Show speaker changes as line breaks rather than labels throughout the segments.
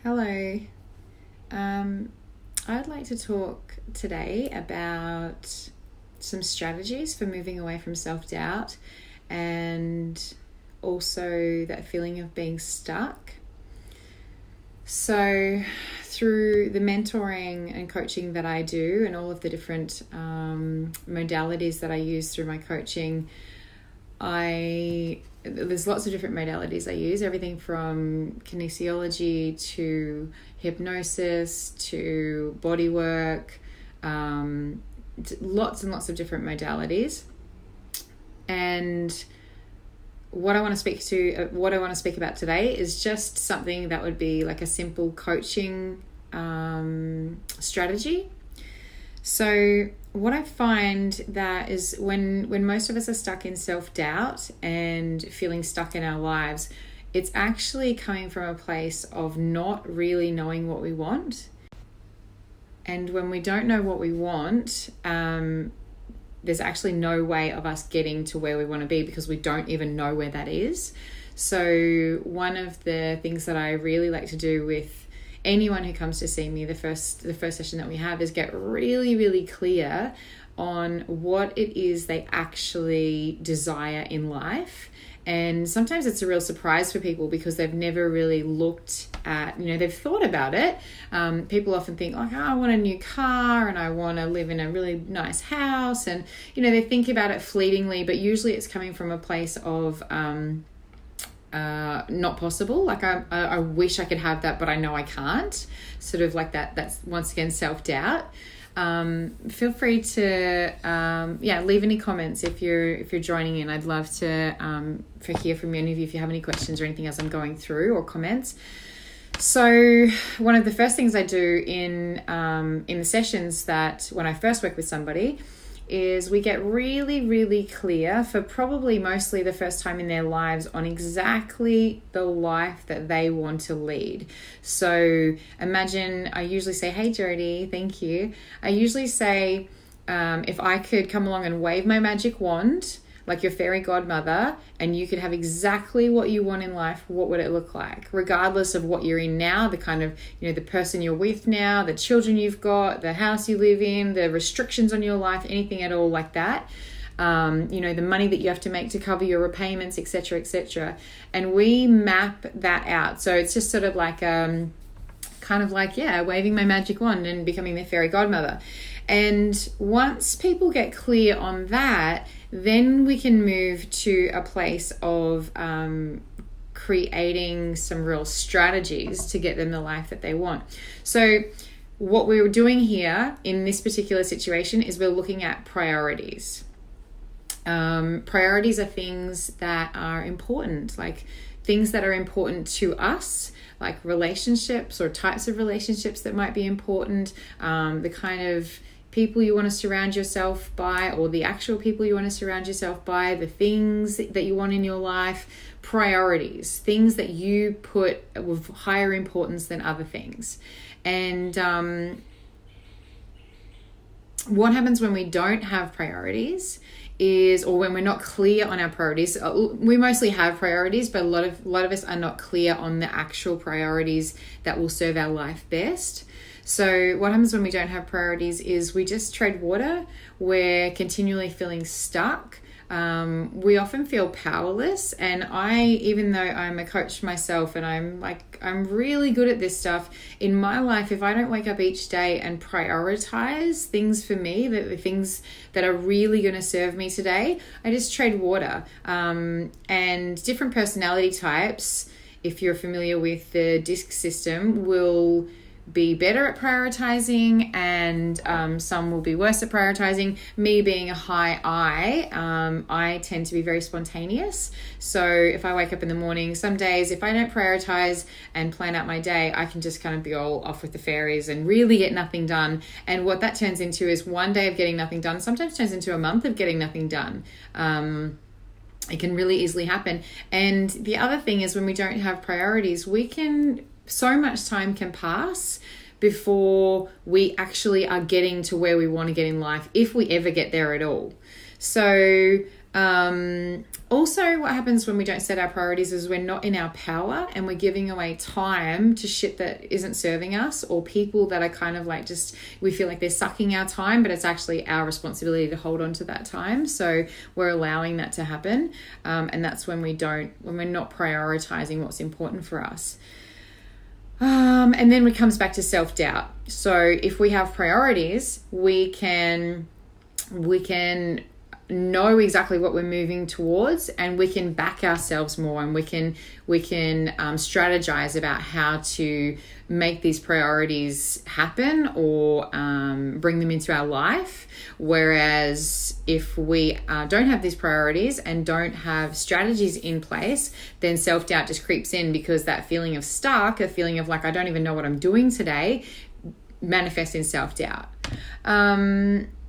Hello. I'd like to talk today about some strategies for moving away from self-doubt and also that feeling of being stuck. So through the mentoring and coaching that I do and all of the different modalities that I use through my coaching, there's lots of different modalities I use, everything from kinesiology to hypnosis to body work, lots and lots of different modalities. And what I want to speak about today is just something that would be like a simple coaching strategy. So what I find that is when most of us are stuck in self-doubt and feeling stuck in our lives, it's actually coming from a place of not really knowing what we want. And when we don't know what we want, there's actually no way of us getting to where we want to be because we don't even know where that is. So one of the things that I really like to do with anyone who comes to see me, the first session that we have, is get really, really clear on what it is they actually desire in life. And sometimes it's a real surprise for people because they've never really looked at, they've thought about it. People often think like, I want a new car and I want to live in a really nice house. And, they think about it fleetingly, but usually it's coming from a place of not possible. Like I wish I could have that, but I know I can't. Sort of like that. That's once again self-doubt. Feel free to leave any comments if you're joining in. I'd love to hear from any of you if you have any questions or anything as I'm going through or comments. So one of the first things I do in the sessions that when I first work with somebody is we get really, really clear for probably mostly the first time in their lives on exactly the life that they want to lead. So imagine, I usually say, hey Jody, thank you. I usually say, if I could come along and wave my magic wand, like your fairy godmother, and you could have exactly what you want in life, what would it look like? Regardless of what you're in now, the kind of, the person you're with now, the children you've got, the house you live in, the restrictions on your life, anything at all like that. The money that you have to make to cover your repayments, etc., etc. And we map that out. So it's just sort of like, waving my magic wand and becoming their fairy godmother. And once people get clear on that, then we can move to a place of creating some real strategies to get them the life that they want. So what we're doing here in this particular situation is we're looking at priorities. Priorities are things that are important, like things that are important to us, like relationships or types of relationships that might be important, the kind of people you want to surround yourself by, or the actual people you want to surround yourself by, the things that you want in your life, priorities, things that you put with higher importance than other things. And what happens when we don't have priorities or when we're not clear on our priorities. We mostly have priorities, but a lot of us are not clear on the actual priorities that will serve our life best. So what happens when we don't have priorities is we just tread water. We're continually feeling stuck. We often feel powerless. And even though I'm a coach myself and I'm really good at this stuff in my life, if I don't wake up each day and prioritize things for me, the things that are really going to serve me today, I just tread water. And different personality types, if you're familiar with the DISC system, will be better at prioritizing, and some will be worse at prioritizing. Me being a high I tend to be very spontaneous. So if I wake up in the morning, some days if I don't prioritize and plan out my day, I can just kind of be all off with the fairies and really get nothing done. And what that turns into is one day of getting nothing done sometimes turns into a month of getting nothing done. It can really easily happen. And the other thing is when we don't have priorities, so much time can pass before we actually are getting to where we want to get in life, if we ever get there at all. So Also, what happens when we don't set our priorities is we're not in our power and we're giving away time to shit that isn't serving us, or people that are kind of like just, we feel like they're sucking our time, but it's actually our responsibility to hold on to that time. So we're allowing that to happen. And that's when we're not prioritizing what's important for us. And then it comes back to self-doubt. So if we have priorities, we can know exactly what we're moving towards, and we can back ourselves more, and we can strategize about how to make these priorities happen or bring them into our life. Whereas if we don't have these priorities and don't have strategies in place, then self-doubt just creeps in, because that feeling of stuck, a feeling of like, I don't even know what I'm doing today, manifests in self-doubt.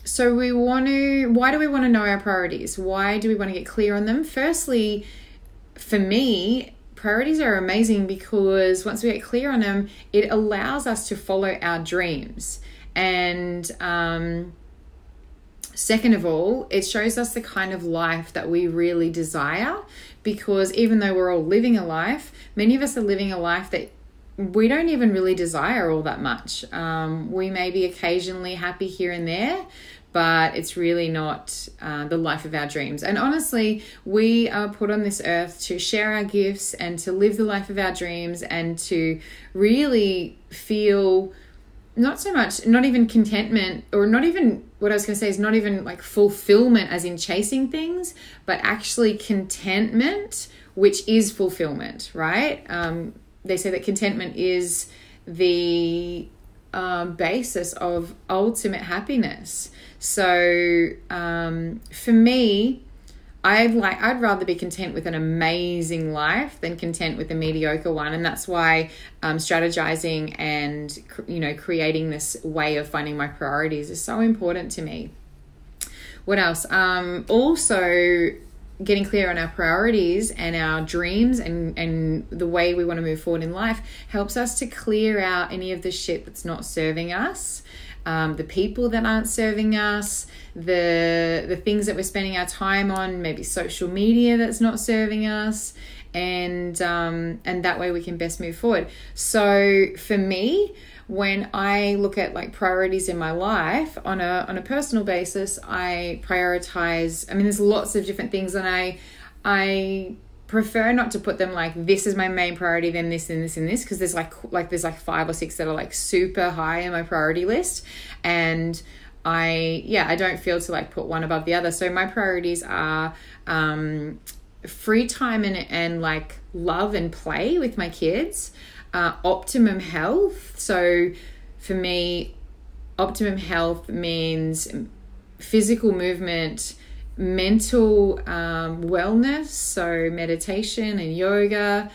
So why do we want to know our priorities? Why do we want to get clear on them? Firstly, for me, priorities are amazing because once we get clear on them, it allows us to follow our dreams. And second of all, it shows us the kind of life that we really desire, because even though we're all living a life, many of us are living a life that we don't even really desire all that much. We may be occasionally happy here and there, but it's really not the life of our dreams. And honestly, we are put on this earth to share our gifts and to live the life of our dreams, and to really feel not even contentment, or not even, what I was going to say is not even like fulfillment as in chasing things, but actually contentment, which is fulfillment, right? They say that contentment is the basis of ultimate happiness. So for me, I'd rather be content with an amazing life than content with a mediocre one. And that's why strategizing and creating this way of finding my priorities is so important to me. What else? Also, getting clear on our priorities and our dreams and the way we want to move forward in life helps us to clear out any of the shit that's not serving us, the people that aren't serving us, the things that we're spending our time on, maybe social media that's not serving us, and that way we can best move forward. So for me, when I look at like priorities in my life on a personal basis, I prioritize, there's lots of different things, and I prefer not to put them like, this is my main priority, then this and this and this, because there's like 5 or 6 that are like super high in my priority list, and I don't feel to like put one above the other. So my priorities are free time and like love and play with my kids, optimum health. So for me, optimum health means physical movement, mental wellness, so meditation and yoga.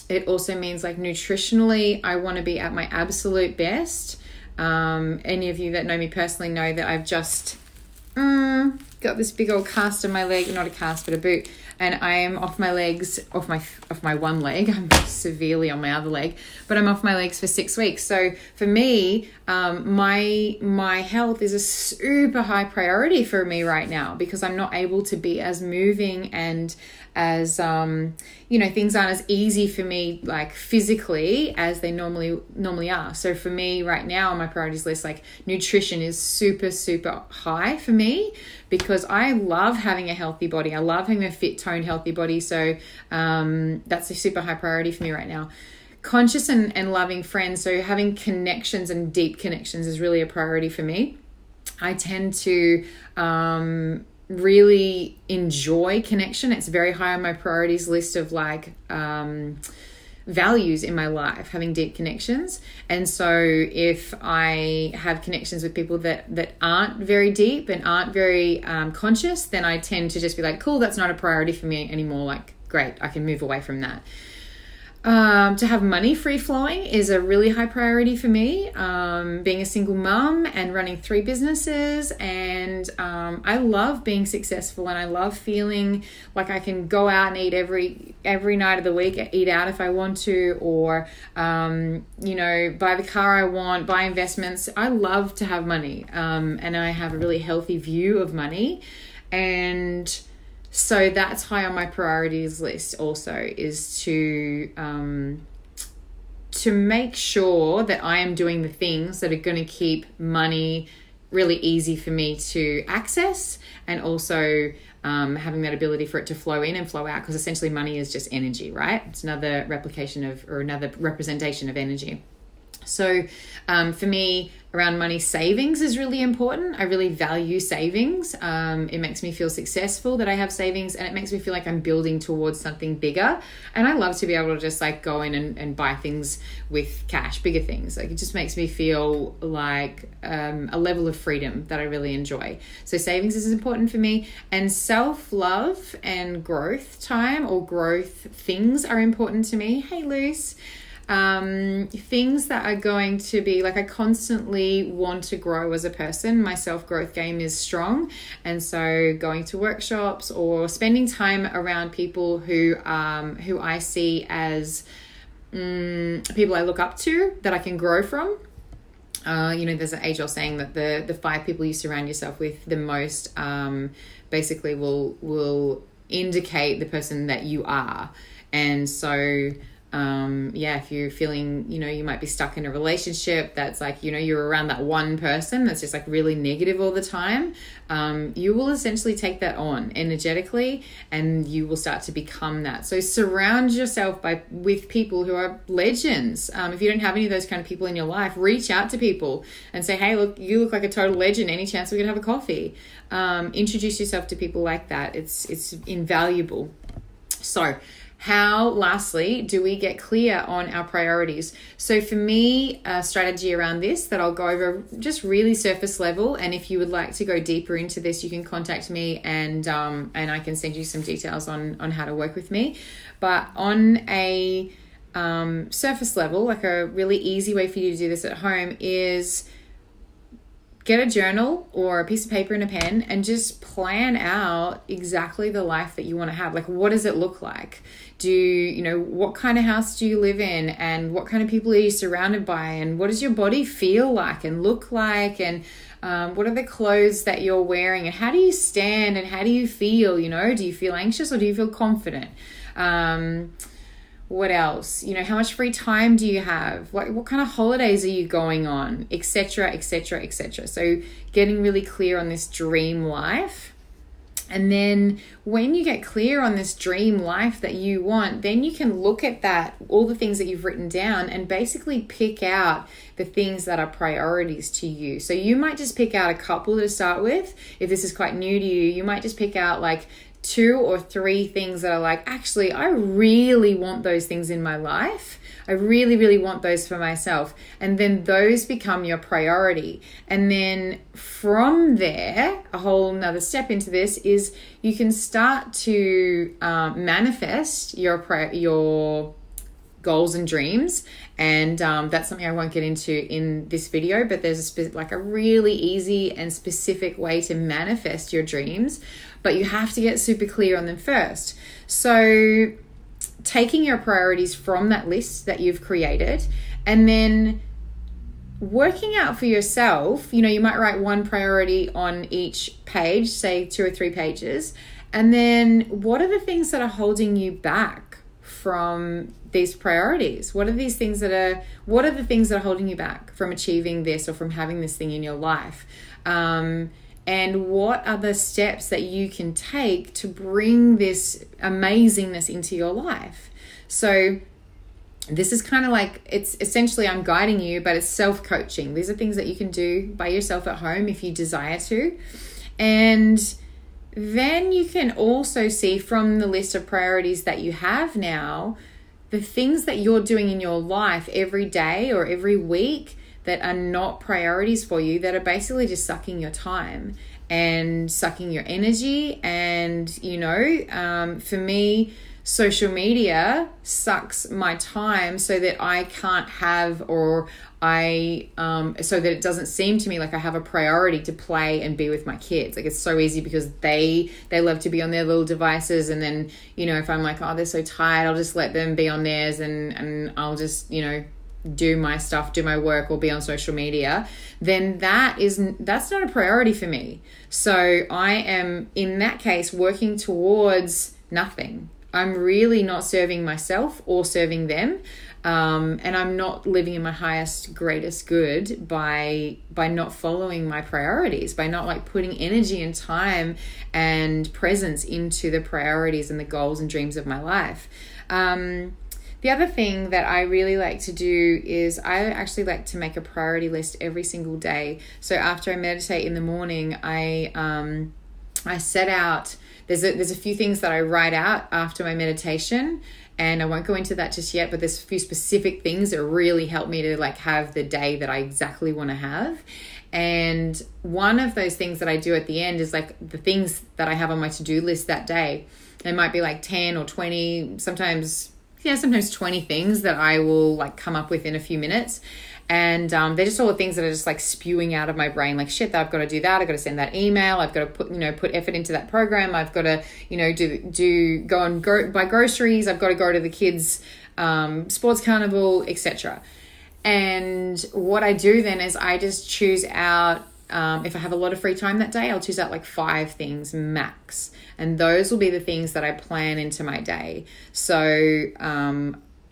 It also means like nutritionally, I want to be at my absolute best. Any of you that know me personally know that I've just got this big old cast on my leg, not a cast, but a boot, and I am off my legs, off my one leg. I'm severely on my other leg, but I'm off my legs for 6 weeks. So for me, my health is a super high priority for me right now, because I'm not able to be as moving and as things aren't as easy for me like physically as they normally are. So for me right now on my priorities list, like nutrition is super high for me, because I love having a healthy body. I love having a fit, toned, healthy body. So that's a super high priority for me right now. Conscious and loving friends, so having connections and deep connections is really a priority for me. I tend to really enjoy connection. It's very high on my priorities list of like values in my life, having deep connections. And so if I have connections with people that aren't very deep and aren't very conscious, then I tend to just be like, cool, that's not a priority for me anymore. Like, great, I can move away from that. To have money free flowing is a really high priority for me. Being a single mum and running 3 businesses, and I love being successful, and I love feeling like I can go out and eat every night of the week, eat out if I want to, or buy the car I want, buy investments. I love to have money, and I have a really healthy view of money. And so that's high on my priorities list also, is to make sure that I am doing the things that are going to keep money really easy for me to access, and also having that ability for it to flow in and flow out, because essentially money is just energy, right? It's another another representation of energy. So for me, around money, savings is really important. I really value savings. It makes me feel successful that I have savings, and it makes me feel like I'm building towards something bigger. And I love to be able to just like go in and buy things with cash, bigger things. Like, it just makes me feel like a level of freedom that I really enjoy. So savings is important for me, and self-love and growth time or growth things are important to me. Hey, Luce. Things that are going to be like, I constantly want to grow as a person. My self-growth game is strong, and so going to workshops or spending time around people who I see as people I look up to, that I can grow from. There's an age-old saying that the 5 people you surround yourself with the most basically will indicate the person that you are. And so if you're feeling, you might be stuck in a relationship that's like, you're around that one person that's just like really negative all the time, you will essentially take that on energetically, and you will start to become that. So surround yourself with people who are legends. If you don't have any of those kind of people in your life, reach out to people and say, hey, look, you look like a total legend. Any chance we could have a coffee? Introduce yourself to people like that. It's invaluable. So how, lastly, do we get clear on our priorities? So for me, a strategy around this that I'll go over just really surface level, and if you would like to go deeper into this, you can contact me, and I can send you some details on how to work with me. But on a surface level, like a really easy way for you to do this at home is get a journal or a piece of paper and a pen and just plan out exactly the life that you want to have. Like, what does it look like? What kind of house do you live in, and what kind of people are you surrounded by, and what does your body feel like and look like, and what are the clothes that you're wearing, and how do you stand, and how do you feel? Do you feel anxious or do you feel confident? What else? How much free time do you have? What kind of holidays are you going on, etc., etc., etc. So getting really clear on this dream life. And then when you get clear on this dream life that you want, then you can look at that, all the things that you've written down, and basically pick out the things that are priorities to you. So you might just pick out a couple to start with. If this is quite new to you, you might just pick out like 2 or 3 things that are like, actually, I really want those things in my life. I really, really want those for myself. And then those become your priority. And then from there, a whole nother step into this is you can start to manifest your goals and dreams. And that's something I won't get into in this video, but there's a really easy and specific way to manifest your dreams, but you have to get super clear on them first. So taking your priorities from that list that you've created, and then working out for yourself, you might write one priority on each page, say 2 or 3 pages, and then what are the things that are holding you back from these priorities? What are the things that are holding you back from achieving this or from having this thing in your life? And what are the steps that you can take to bring this amazingness into your life? So this is kind of like, it's essentially, I'm guiding you, but it's self-coaching. These are things that you can do by yourself at home if you desire to. And then you can also see from the list of priorities that you have now, the things that you're doing in your life every day or every week that are not priorities for you, that are basically just sucking your time and sucking your energy. And, for me, social media sucks my time so that I can't have, so that it doesn't seem to me like I have a priority to play and be with my kids. Like, it's so easy because they love to be on their little devices. And then, if I'm like, oh, they're so tired, I'll just let them be on theirs, and I'll just, do my stuff, do my work, or be on social media, then that's not a priority for me. So I am, in that case, working towards nothing. I'm really not serving myself or serving them. And I'm not living in my highest, greatest good by not following my priorities, by not like putting energy and time and presence into the priorities and the goals and dreams of my life. The other thing that I really like to do is I actually like to make a priority list every single day. So after I meditate in the morning, I set out, there's a few things that I write out after my meditation, and I won't go into that just yet, but there's a few specific things that really help me to like have the day that I exactly want to have. And one of those things that I do at the end is like the things that I have on my to-do list that day. It might be like 10 or 20, sometimes 20 things that I will like come up with in a few minutes. And they're just all the things that are just like spewing out of my brain, like shit, I've got to do that, I've got to send that email, I've got to put effort into that program, I've got to go buy groceries, I've got to go to the kids sports carnival, etc. And what I do then is I just choose out, if I have a lot of free time that day, I'll choose out like 5 things max, and those will be the things that I plan into my day. So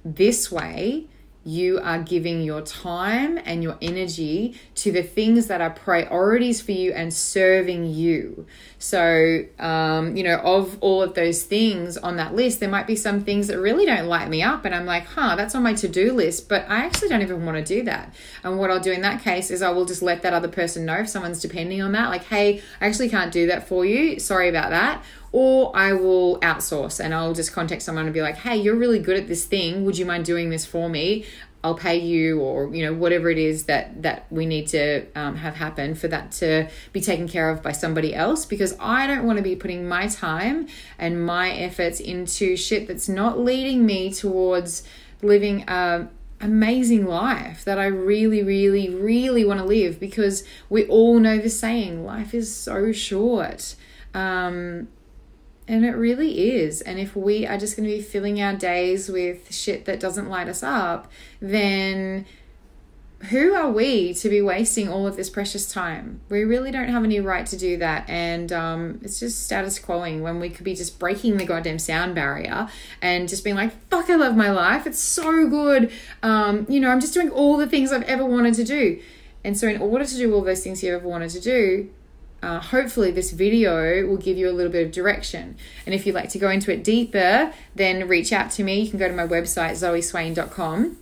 this way you are giving your time and your energy to the things that are priorities for you and serving you. So, of all of those things on that list, there might be some things that really don't light me up. And I'm like, that's on my to-do list, but I actually don't even want to do that. And what I'll do in that case is I will just let that other person know if someone's depending on that, like, hey, I actually can't do that for you. Sorry about that. Or I will outsource and I'll just contact someone and be like, hey, you're really good at this thing. Would you mind doing this for me? I'll pay you, or, whatever it is that we need to have happen for that to be taken care of by somebody else, because I don't want to be putting my time and my efforts into shit that's not leading me towards living a amazing life that I really, really, really want to live, because we all know the saying, life is so short. And it really is. And if we are just going to be filling our days with shit that doesn't light us up, then who are we to be wasting all of this precious time? We really don't have any right to do that. And it's just status quoing when we could be just breaking the goddamn sound barrier and just being like, fuck, I love my life. It's so good. I'm just doing all the things I've ever wanted to do. And so in order to do all those things you ever wanted to do, hopefully this video will give you a little bit of direction. And if you'd like to go into it deeper, then reach out to me. You can go to my website, zoeswain.com.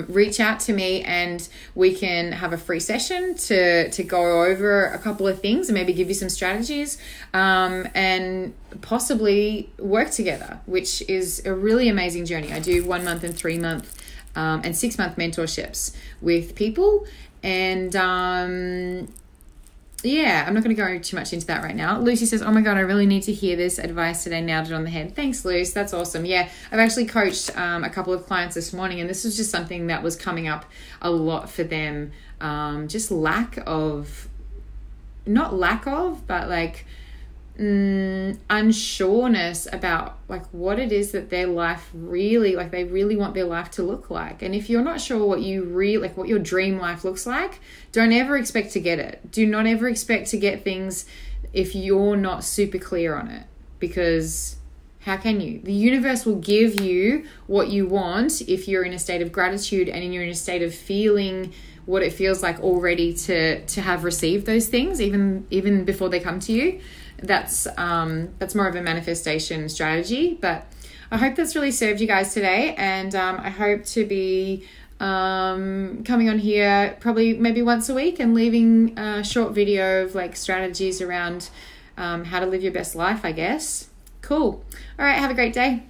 Reach out to me and we can have a free session to go over a couple of things and maybe give you some strategies, and possibly work together, which is a really amazing journey. I do 1 month and 3 month and 6 month mentorships with people, and I'm not going to go too much into that right now. Lucy says, oh my God, I really need to hear this advice today. Nailed it on the head. Thanks, Luce. That's awesome. Yeah, I've actually coached a couple of clients this morning, and this was just something that was coming up a lot for them. Just unsureness about like what it is that their life really, like they really want their life to look like. And if you're not sure what what your dream life looks like, don't ever expect to get it. Do not ever expect to get things if you're not super clear on it, because how can you? The universe will give you what you want if you're in a state of gratitude and you're in a state of feeling what it feels like already to have received those things, even before they come to you. That's more of a manifestation strategy. But I hope that's really served you guys today, and I hope to be coming on here probably maybe once a week and leaving a short video of like strategies around how to live your best life, I guess. Cool. All right, have a great day.